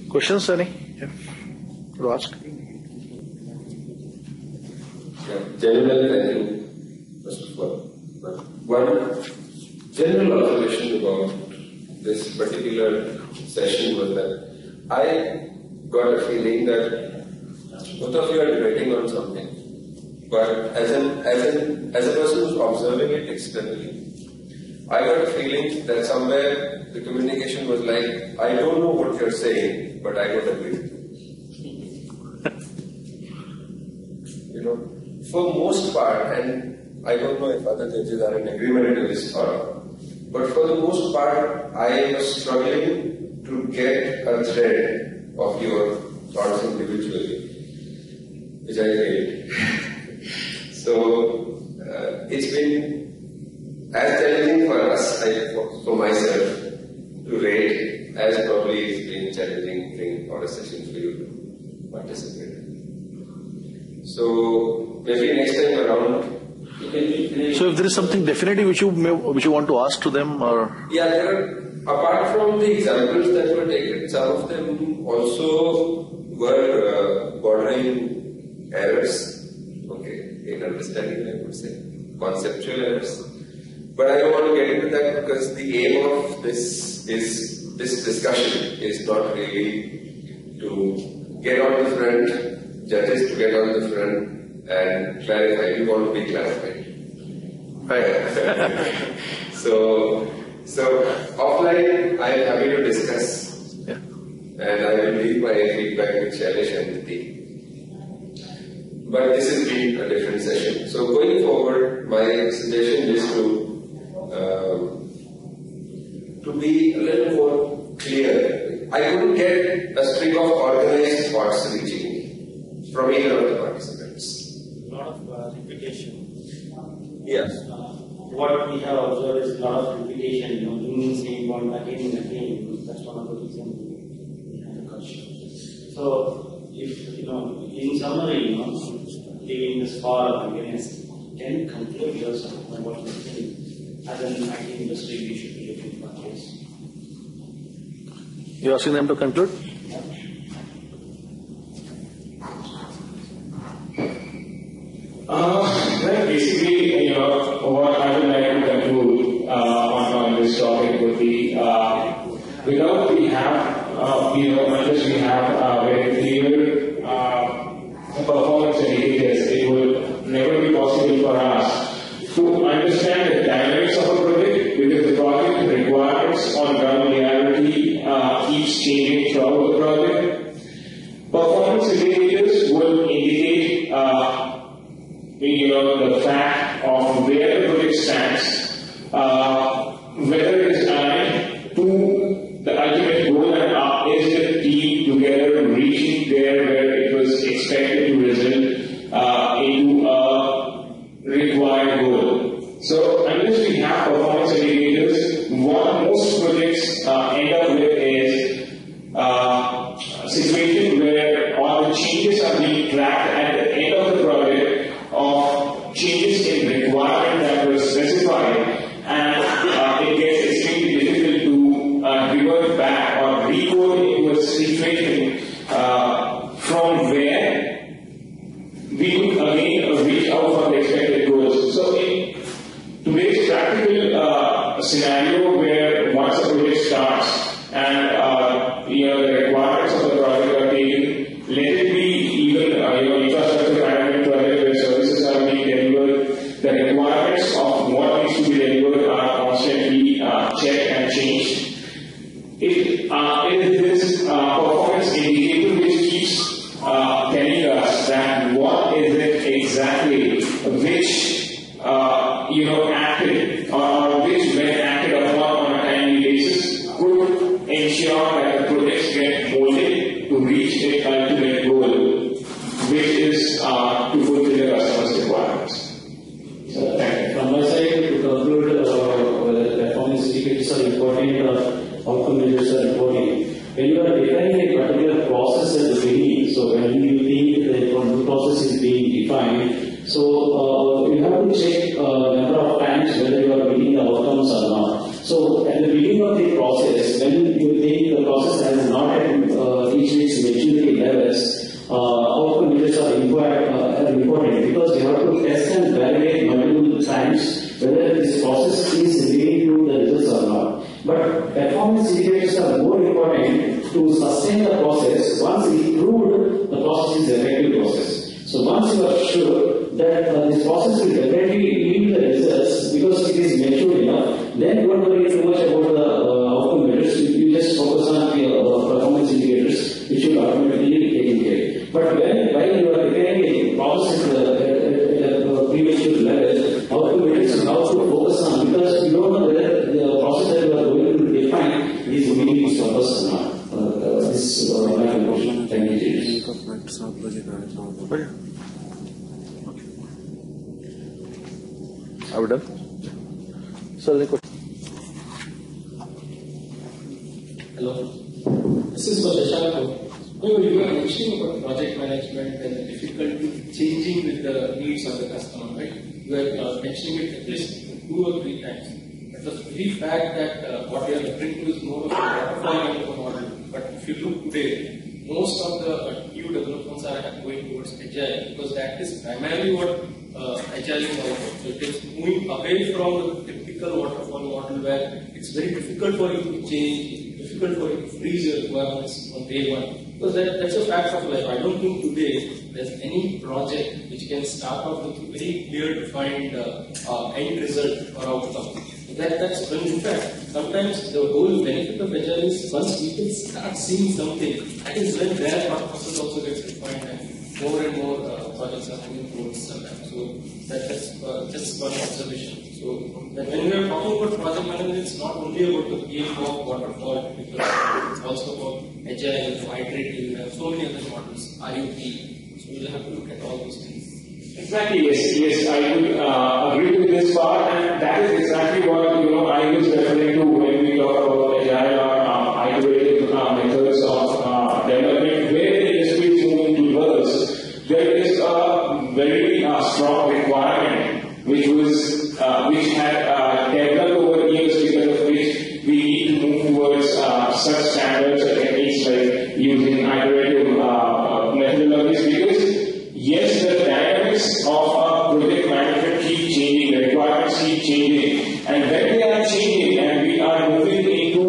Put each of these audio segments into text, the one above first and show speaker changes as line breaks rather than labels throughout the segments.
Questions, Sunny? Yeah. To ask?
Yeah, gentlemen, thank you, first of all. But one general observation about this particular session was that I got a feeling that both of you are debating on something, but as a person who's observing it externally, I got a feeling that somewhere the communication was like, I don't know what you're saying, but I don't agree with you. You know, for most part, and I don't know if other judges are in agreement with this thought, but for the most part, I was struggling to get a thread of your thoughts individually, which I failed. So, it's been as challenging for us, for myself, to rate, as probably it's been challenging thing or a session for you to participate in. So, maybe next time around.
So, if there is something definitive which you want to ask to them, or
yeah, there are, apart from the examples that were taken, some of them also were bordering errors. Okay, in understanding, I would say, conceptual errors. But I don't want to get into that because the aim of this discussion is not really to get on the front, judges to get on the front and clarify. We want to be clarified. Right. So offline, I am happy to discuss. Yeah. And I will leave my feedback with Shailesh and Niti. But this has been a different session. So going forward, my suggestion is to be a little more clear. I couldn't get a string of organized thoughts reaching me from either of the participants.
A lot of repetition.
Yes.
What we have observed is a lot of repetition, doing the same one again and again. That's one of the reasons behind the question. So, if, in summary, leaving the score of against, can you conclude yourself on what you think? As an IT industry, we should be looking for this.
You're asking them to conclude?
Basically, what I would like to conclude on this topic would be, without we have, unless we have very clear performance indicators, it will never be possible for us to understand the dynamics of a project, because the project requirements on ground reality keeps changing throughout the project. Performance indicators will indicate the fact of where the project stands, whether it is aligned to the ultimate goal, and is the team together reaching there where it was expected to result into a required goal. So unless we have performance indicators, what most projects end up with is a situation where all the changes are being tracked at the end of the project of changes in requirement that were specified, and it gets extremely difficult to revert back or recode into a situation from where we would again reach out for the expected goals. So in today's practical scenario, where once a project starts and the requirements of the project are taken, let it be even infrastructure management project where services are being delivered, the requirements of what needs to be delivered are constantly checked and changed. It is this performance indicator which keeps telling us that what is it exactly which acted or which when acted upon on a timely basis could ensure that the projects get molded to reach its ultimate goal, which is to fulfill the customer's requirements.
So, from my side, to conclude, whether performance indicators are important or outcome measures are important. When you are defining a particular process at the beginning, so when you think that the process is being defined, so you have to check number of times whether you are meeting the outcomes or not. So at the beginning of the process, when you think the process performance indicators are more important to sustain the process once we proved the process is an effective process. So once you are sure that this process will definitely yield the results because it is mature enough, then don't worry too much about the outcome measures. You just focus on the performance indicators, which will automatically take care. But while you are preparing a process at a premature level, outcome measures how to focus on, because you don't know whether the process that you are going to define is meeting its purpose or not. This is my conclusion. Thank you.
Are we done? Sir, any question?
Hello. This is for Shashank. You were mentioning about project management and the difficulty changing with the needs of the customer, right? You were mentioning it at least 2 or 3 times. But the very fact that what we are referring to is more of a waterfall kind of a model. But if you look today, most of the new developments are going towards Agile because that is primarily what Agile is all about. So it is moving away from the typical waterfall model where it's very difficult for you to change, difficult for you to freeze your requirements on day one. Because that's a fact of life. I don't think today there's any project which can start off with a very clear defined end result or outcome. That's when in fact sometimes the whole benefit of Agile is once people start seeing something, that is when their thought process also gets refined and more projects are moving towards that. So that's just one observation. So when we are talking about project management, it's not only about the game of waterfall, because it's also about Agile, iterative, we have so many other models, IoT. So we'll have to look at all those things.
Exactly, yes, I would agree with this part, and that is exactly what I was referring to when we talk about Agile or iterative methods of development, where the industry is moving towards. There is a very strong requirement which had developed over years, because of which we need to move towards such standards and techniques like using iterative methodologies, because yes, the dynamics of project management keep changing, the requirements keep changing, and when they are changing and we are moving into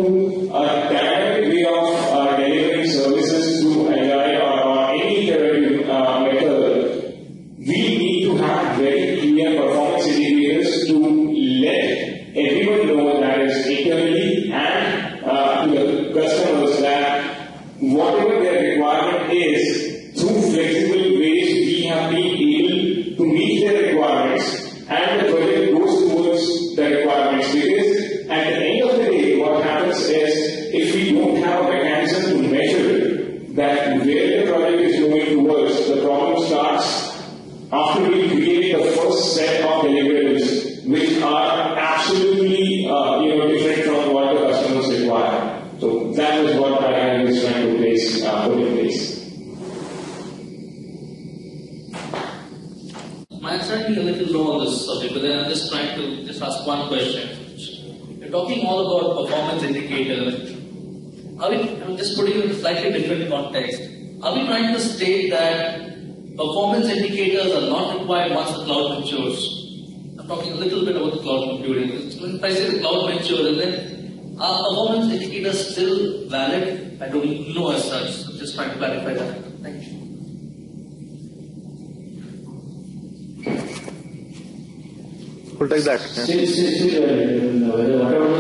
a dynamic way of delivering services through Agile or any iterative method, we need to have very clear performance indicators to let everyone know, that is internally and to the customers, that whatever their requirement is, through flexible ways we have been able to meet their requirements, and the project goes towards the requirements. Because at the end of the day, what happens is, if we don't have a mechanism to measure that where the project is moving towards, the problem starts after we create the first set of deliverables, which are absolutely different from what the customers require. So that was what I was trying to put in place.
My understanding is a little low on this subject, but then I'm just trying to just ask one question. You're talking all about performance indicators. I'm just putting it in a slightly different context. Are we trying to state that performance indicators are not required once the cloud matures? I'm talking a little bit about the cloud computing. If I say the cloud matures, then are performance indicators still valid? I don't know as such. So just trying to clarify that. Thank you.
We'll take that.
Whatever